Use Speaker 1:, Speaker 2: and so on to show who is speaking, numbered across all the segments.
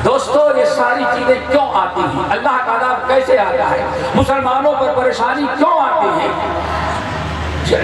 Speaker 1: دوستو یہ ساری چیزیں کیوں آتی ہیں؟ اللہ کا عذاب کیسے آتا ہے؟ مسلمانوں پر پریشانی کیوں آتی ہے؟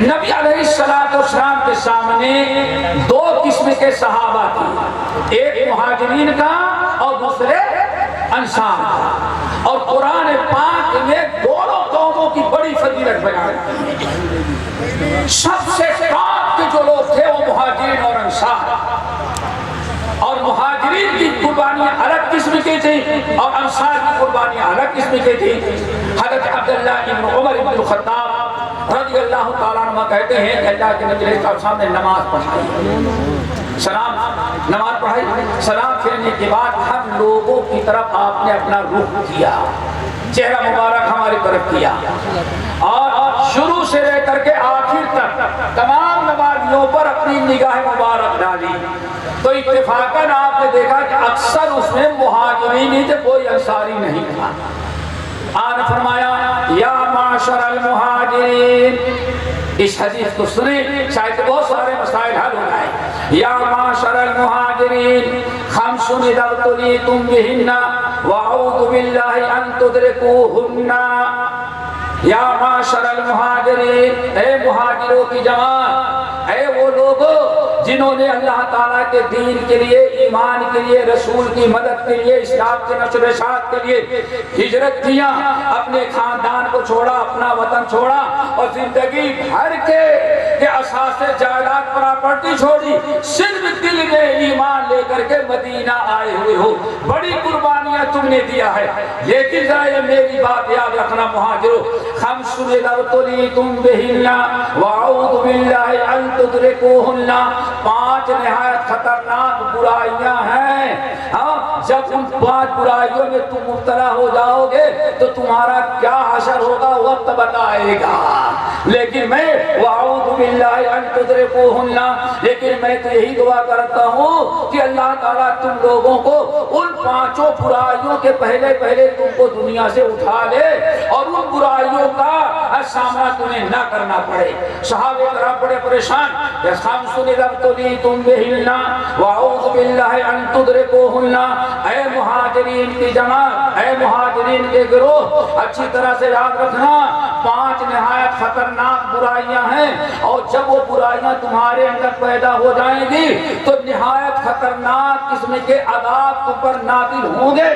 Speaker 1: نبی علیہ السلام کے سامنے دو قسم کے صحابہ تھے، ایک مہاجرین کا اور دوسرے انصار کا، اور قرآن پاک میں دونوں قوموں کی بڑی فضیلت بیان کی ہے۔ سب سے ٹاپ کے جو لوگ تھے وہ مہاجرین اور انصار، اور مہاجرین کی قربانیاں الگ قسم کی تھیں اور انصار کی قربانیاں الگ قسم کی تھیں۔ حضرت عبداللہ ابن عمر ابن الخطاب رضی اللہ تعالیٰ عنہ کہتے ہیں کہ اللہ کے نبی علیہ السلام نے نماز پڑھائی، نماز پڑھائی، سلام پھیرنے کے بعد ہم لوگوں کی طرف آپ نے اپنا رخ کیا، چہرہ مبارک ہماری طرف کیا، اور شروع سے لے کر کے آخر تک تمام نمازیوں پر اپنی نگاہ مبارک ڈالی، تو اتفاقاً آپ نے دیکھا کہ اکثر اس میں مہاجرین ہی تھے، کوئی انصاری نہیں تھا۔ آپ نے فرمایا یا معاشر المہاجرین، اس حدیث کو سنیں شاید بہت سارے مسائل حل ہو جائیں۔ یا معاشر المہاجرین خمس اذا ابتلیتم بہن واعوذ باللہ ان تدرکوہن۔ یا معاشر المہاجرین، اے مہاجروں کی جماعت، اے وہ لوگوں جنہوں نے اللہ تعالیٰ کے دین کے لیے، ایمان کے لیے، رسول کی مدد کے لیے، اسلام کے نشر و اشاعت کے لیے ہجرت کیا، اپنے خاندان کو چھوڑا، اپنا وطن چھوڑا، اور زندگی بھر کے اساس جائیداد پراپرٹی چھوڑی، صرف دل میں ایمان لے کر کے مدینہ آئے ہوئے ہو، بڑی قربانیاں تم نے دیا ہے، لیکن ذرا یہ میری بات یاد رکھنا مہاجروں، خمس اذا ابتلیتم بہن واعوذ باللہ ان تدرکوہن، 5 نہایت خطرناک برائیاں ہیں، جب ان 5 برائیوں میں تم مبتلا ہو جاؤ گے تو تمہارا کیا حشر ہوگا وقت بتائے گا، لیکن میں وَأَعُوذُ بِاللَّهِ أَن تُدْرِكُوهُنَّ، لیکن میں تو یہی دعا کرتا ہوں کہ اللہ تعالیٰ تم لوگوں کو ان 5 برائیوں کے پہلے تم کو دنیا سے اٹھا لے اور ان برائیوں کا سامنا تمہیں نہ کرنا پڑے۔ صحابہ کرام بڑے پریشان، خمس اذا ابتلیتم بہن واعوذ باللہ ان تدرکوہن، اے مہاجرین کی جماعت، اے مہاجرین کے گروہ، اچھی طرح سے یاد رکھنا 5 نہایت خطرناک برائیاں ہیں، اور جب وہ برائیاں تمہارے اندر پیدا ہو جائیں گی تو نہایت خطرناک قسم کے عذاب تم پر نازل ہوں گے،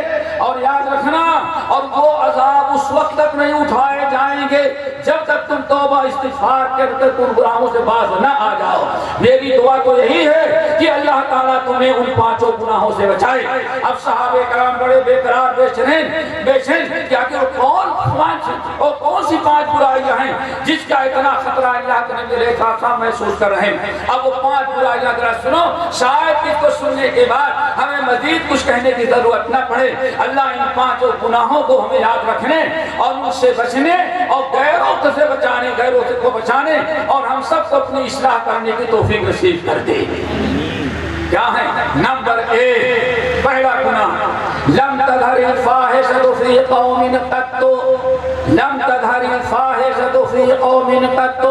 Speaker 1: اور یاد رکھنا، اور وہ عذاب اس وقت تک نہیں اٹھائے جائیں گے جب تک تم توبہ استغفار کر کے تم گناہوں سے باز نہ آ جاؤ۔ میری دعا تو یہی ہے کہ اللہ تعالیٰ تمہیں ان 5 گناہوں سے بچائے۔ اب صحابہ کرام بڑے بے قرار بے چین کہ آخر کون سی 5 برائیاں ہیں جس کا اتنا خطرہ اللہ کے نبی علیہ السلام محسوس کر رہے ہیں۔ اب وہ 5 برائیاں ذرا سنو، شاید اس کو سننے کے بعد ہمیں مزید کچھ کہنے کی ضرورت نہ پڑے۔ اللہ ان 5 گناہوں کو ہمیں یاد رکھنے اور ان سے بچنے اور غیروں سے بچانے، غیروں سے کو بچانے اور ہم سب کو اپنی اصلاح کرنے کی توفیق نصیب کر دے۔ کیا ہے؟ نمبر 1، پہلا گناہ، لم تظہر الفاحشۃ فی قوم قط، لم تظہر الفاحشۃ فی قوم قط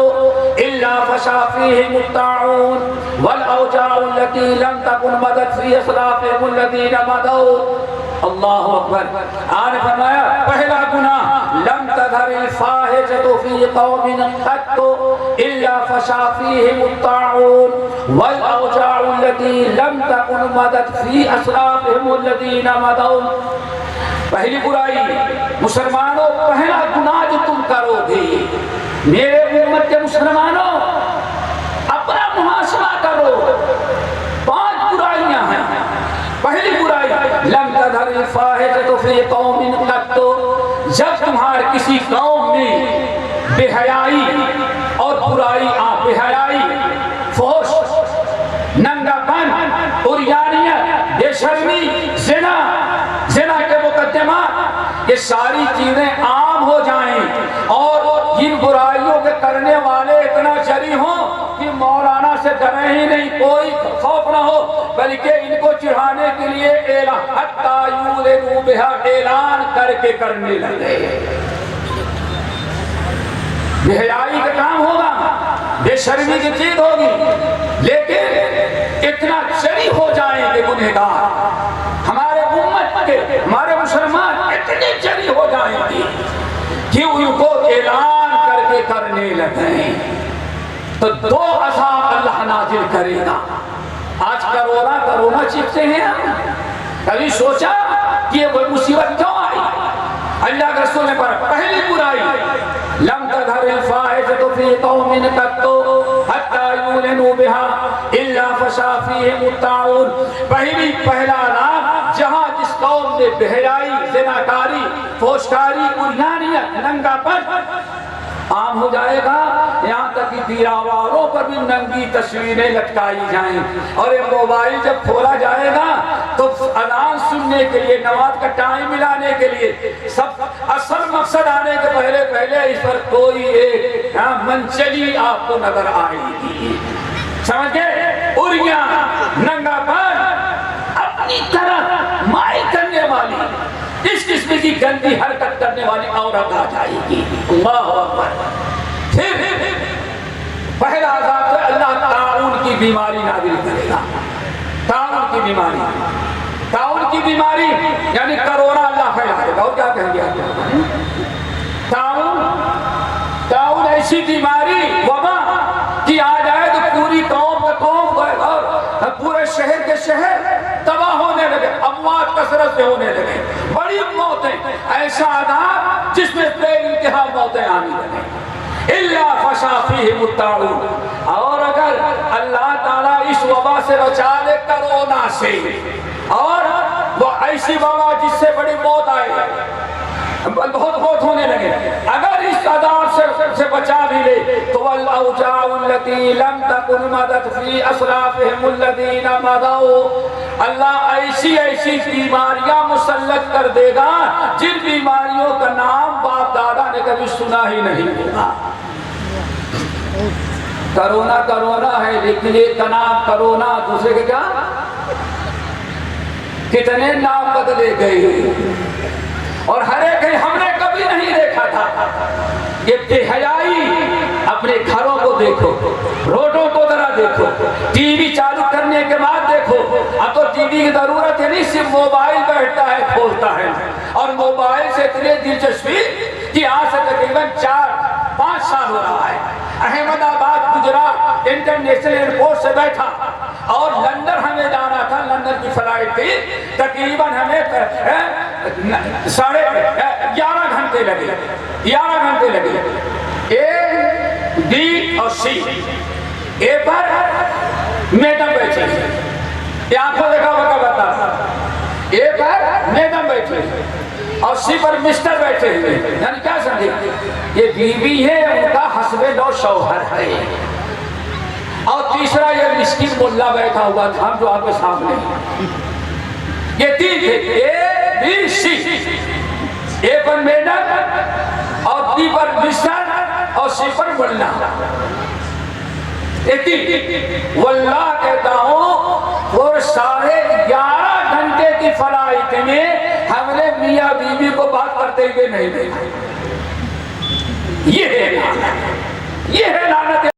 Speaker 1: الا فشا فیہم الطاعون والاوجاع التي لم تکن مضت فی اسلافہم الذین مضوا۔ اللہ اکبر۔ آپ نے فرمایا پہلا گناہ، لم تظہر الفاحشۃ فی قوم قط الا فشا فیہم الطاعون والاوجاع التي لم تکن مضت فی اسلافہم الذین مضوا۔ پہلی برائی، مسلمانوں پہلا گناہ جو تم کرو گے، میرے امت کے مسلمانوں اپنا محاسبہ کرو، 5 برائیاں ہیں۔ پہلی برائی، لم تظہر الفاحشۃ فی قوم قط، جب تمہارے کسی قوم میں بے حیائی اور برائی، بے حیائی، فحش، ننگا پن، عریانیت، بے شرمی، زنا کے مقدمات، یہ ساری چیزیں عام ہو جائیں اور ان برائیوں کے کرنے والے اتنا جری ہوں کہ مولانا سے ڈرے ہی نہیں، کوئی خوف نہ ہو، بلکہ ان کو چڑھانے کے لیے اعلان کر کے کرنے لگے۔ بے حیائی کا کام ہوگا، بے شرمی کی چیز ہوگی، لیکن اتنا جری ہو جائیں گے گنہگار۔ ہمارے امت ان کو اعلان کر کے کرنے لگے تو 2 عذاب اللہ نازل کرے گا۔ آج کرونا چیختے ہیں ہم، کبھی سوچا کہ یہ مصیبت کیوں آئی؟ اللہ کے رسول نے پڑھا پہلی برائی لم تظہر الفاحشۃ فی قوم قط حتی یعلنوا بها الا فشا فیہم الطاعون۔ پہلا عذاب جہاں جس قوم نے بے حیائی، زناکاری، فحشکاری، عریانیت، ننگا پن عام ہو جائے گا، یہاں تک کہ دیواروں پر بھی ننگی تصویریں لٹکائی جائیں، اور یہ موبائل جب کھولا جائے گا تو اذان سننے کے لیے، نماز کا ٹائم ملانے کے لیے، سب اصل مقصد آنے کے پہلے اس پر کوئی ایک منچلی آپ کو نظر آئے گی، سمجھ گئے؟ عریاں، ننگا پن، اپنی طرح مائل کرنے والی، اس قسم کی گندی حرکت کرنے والی عورت آ جائے گی۔ اللہ اکبر۔ پھر پہلا عذاب تو اللہ طاعون کی بیماری نازل کرے گا۔ طاعون کی بیماری، طاعون کی بیماری یعنی کرونا اللہ پھیلائے گا۔ اور کیا کہیں گے آپ؟ طاعون ایسی بیماری، وبا کی آ جائے تو پوری قوم کا قوم اور پورے شہر کے شہر تباہ ہونے لگے، اموات کثرت سے ہونے لگے، بڑی موتیں، ایسا عذاب جس میں بے انتہا موتیں آنے لگیں۔ الا فشا فیہم الطاعون، اور اگر اللہ تعالیٰ اس وبا سے بچا لے کرونا سے، اور وہ ایسی وبا جس سے بڑی موت آئے، بہت ہونے لگے، اگر اس عذاب سے بچا بھی لے تو والاوجاع التي لم تكن مضت في اسلافهم الذين مضوا، اللہ ایسی بیماریاں مسلط کر دے گا جن بیماریوں کا نام باپ دادا نے کبھی سنا ہی نہیں ہوگا۔ کرونا ہے، لیکن ایک کا نام کرونا، دوسرے کے کیا کتنے نام بدلے گئے، اور ہر ایک ہم نے کبھی نہیں دیکھا تھا۔ یہ بے حیائی، اپنے گھروں کو دیکھو، روڈوں کو ذرا دیکھو، ٹی وی چالو کرنے کے بعد دیکھو، اب تو ٹی وی کی ضرورت ہے نہیں، صرف موبائل بیٹھتا ہے کھولتا ہے، اور موبائل سے اتنی دلچسپی کہ آج سے تقریباً 4-5 سال ہو رہا ہے، احمد آباد گجرات انٹرنیشنل ایئرپورٹ سے بیٹھا، اور لندن ہمیں جانا تھا، لندن کی فلائٹ تھی، تقریباً ہمیں 11 گھنٹے لگے، 11 گھنٹے لگے۔ اے بی اور سی، اے پر میڈم بیٹھے، یہ آنکھوں دیکھا وقت بتا، اے پر میڈم بیٹھے اور سی پر مسٹر بیٹھے ہوئے، یعنی کیا سمجھے؟ یہ بیوی ہے، ان کا ہسبینڈ اور شوہر ہے، اور تیسرا یہ مسکین ملا بیٹھا ہوا تھا جو آپ کے سامنے، یہ 3 تھے، اے بی سی، اے پر میڈم اور بی پر مسٹر اور سی پر ملا، یہ 3۔ واللہ کہتا ہوں وہ 11.5 گھنٹے کی فلائٹ میں ہم نے میاں بیوی کو بات کرتے ہوئے نہیں دیکھا۔ یہ ہے لعنت، یہ ہے لعنت۔